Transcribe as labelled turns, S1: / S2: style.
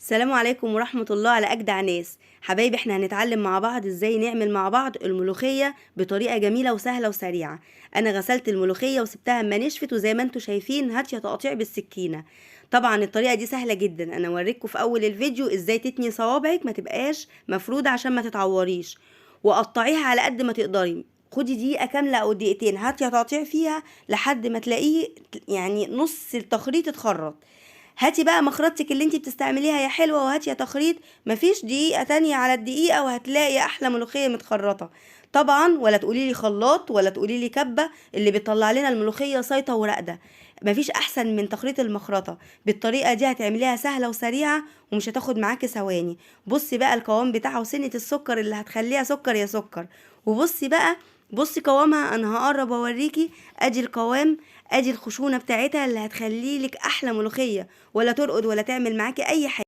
S1: السلام عليكم ورحمة الله على أجدع ناس. حبايبي، احنا هنتعلم مع بعض ازاي نعمل مع بعض الملوخية بطريقة جميلة وسهلة وسريعة. انا غسلت الملوخية وسبتها اما نشفت، وزي ما انتوا شايفين هاتيه تقطيع بالسكينة. طبعا الطريقة دي سهلة جدا، انا وريتكم في اول الفيديو ازاي تتني صوابعك ما تبقاش مفرودة عشان ما تتعوريش، وقطعيها على قد ما تقدري. خدي دقيقة كاملة أو دقيقتين هاتي تقطيع فيها لحد ما تلاقيه يعني نص التخريط اتخرط. هاتي بقى مخرطتك اللي انتي بتستعمليها يا حلوة، وهاتي يا تخريط. مفيش دقيقة تانية على الدقيقة وهتلاقي أحلى ملوخية متخرطة. طبعا ولا تقوليلي خلاط ولا تقوليلي كبة، اللي بيطلع لنا الملوخية صيطة ورقدة. مفيش أحسن من تخريط المخرطة. بالطريقة دي هتعمليها سهلة وسريعة ومش هتاخد معاكي ثواني. بصي بقى القوام بتاعها وسنة السكر اللي هتخليها سكر يا سكر. وبصي بقى، بصي قوامها، انا هقرب اوريكي. ادي القوام، ادي الخشونه بتاعتها اللي هتخلي لك احلى ملوخيه، ولا ترقد ولا تعمل معاكي اي حاجه.